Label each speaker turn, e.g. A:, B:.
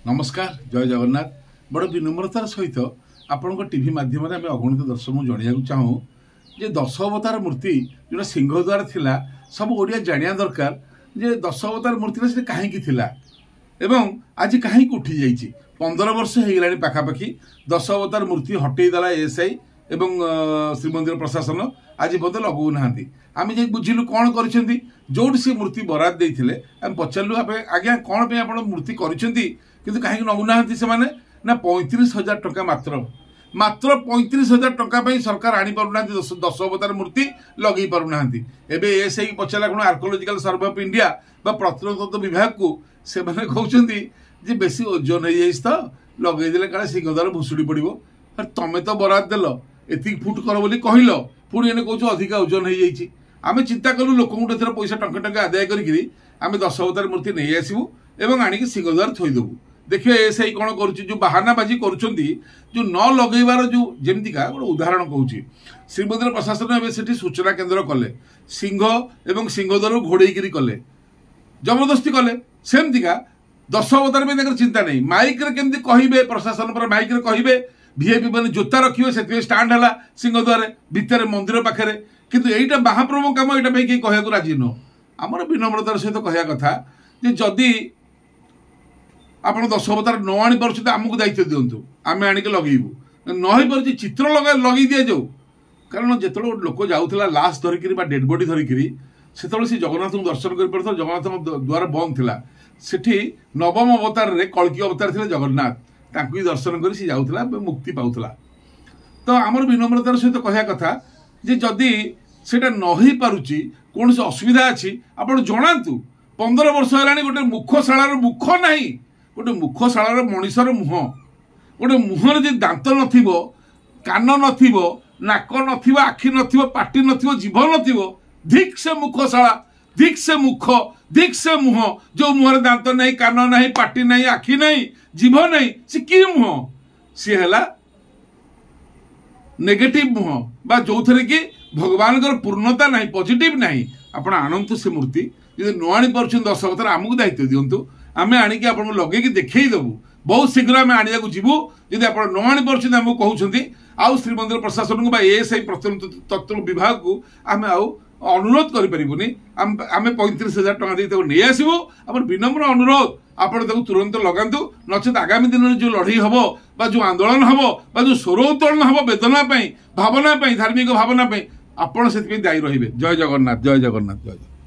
A: नमस्कार जय जगन्नाथ बड़ विनम्रतार सहित आपण टीवी माध्यम अगणित दर्शक जनवाक चाहूँ जे 10 अवतार मूर्ति जो सिंहद्वार थिला सब ओडिया जानिया दरकार जे 10 अवतार मूर्ति से कहीं थिला एवं आज कहीं उठी जाइए 15 वर्ष हो गला पाखापाखि 10 अवतार मूर्ति हटेदेला एएसआई एवं श्रीमंदिर प्रशासन आज बोध लगौ ना आम जा बुझिलु कौन कर जो सी मूर्ति बराद देते आम पचारू आज्ञा कौन पे आप मूर्ति कर कहीं नगुना से ना 35,000 टंका मात्र 35,000 टंका सरकार आनी पारना 10 अवतार मूर्ति लगे पारना एवं एएसआई पचारा कौन आर्कोलोजिकल सर्वे ऑफ इंडिया प्रत्नतत्व विभाग को से कहते बेसी ओजन हो जाइए तो लगेदे काले सिंहद्वार भुशुड़ी पड़ो तमें तो बराद देल एति फुट कर बोली कहल पुणी एने कौच अधिका ओजन हो जाइए आम चिंता कलु लोक पैसा टंका टंका आदाय करें 10 अवतार मूर्ति नहीं आसबू एवं आणिक सिंहद्वार थईदेबू देखिए एएसआई कौन कर बाहानाबाजी कर जो न लगेबार जो जमीका गोटे उदाहरण कहूँ श्रीमंदिर प्रशासन एवं सूचना केन्द्र कले सिंह एवं सिंहद्वार घोड़े कले जबरदस्ती कले सेमतिका 10 अवतार में चिंता नहीं माइक रे केमती कहिबे प्रशासन पर माइक रे कहिबे वीआईपी मैंने जोता रखिए से स्टाण्ड है सिंहद्वार भितर मंदिर पाखे किंतु एटा महाप्रभु कम यहाँ कहीं कहू राजी नुह आमर विनम्रतार सहित कहया कथा जदि आप 10 अवतार न आनी पार्छ आमको दायित्व दिंतु आम आणिक लगेबू नई पार्छ चित्र लगे दि जाऊ कारण जो लोक जाऊला लाश धरिकी डेड बॉडी धरिकी से जगन्नाथ को दर्शन कर जगन्नाथ द्वार बंद था सेठी नवम अवतार रे कल्की अवतार थे जगन्नाथ तांको दर्शन कर जाऊला मुक्ति पाऊला तो आमर विनम्रतार सहित कहया कथा जे जदि सेटा नही पारुची कौन से असुविधा अच्छी आप जनातु 15 वर्ष है गोटे मुखशालार मुख ना गोटे मुखशालार मनीषर मुह गोटे मुहर जे दांत नथिबो कान नथिबो नाक नथिबो आखि नथिबो पाटी नथिबो जीभ नथिबो धिक से मुखशाला धिक से मुख धिक से मुह जो मुहर दांत नहीं कान नहीं पाटी नहीं आखि नहीं जीभ नहीं से कि मुह सी है नेगेटिव मुह बा जो थे कि भगवान पूर्णता नहीं पॉजिटिव नहीं आपण आणंतु से मूर्ति जो न आनी पार्छ 10 अवतार आमको दायित्व दिंतु आम आणिक आप लगे देखईदेबू बहुत शीघ्र आम आने जीवु जदि आप न आनी पार्छ आमको कहते आउ श्रीमंदिर प्रशासन को एएसआई प्रत्नतत्व विभाग को आम अनुरोध करें आम 35,000 टंका दे नहीं आसबू आम विनम्र अनुरोध आपण तुरंत लगातु नचेत आगामी दिन में जो लड़ई हम जो आंदोलन हम जो स्वर उत्तोलन हम वेदना भावना धार्मिक भावना आपण से दायी रही जय जगन्नाथ जय जगन्नाथ जय जगन्नाथ।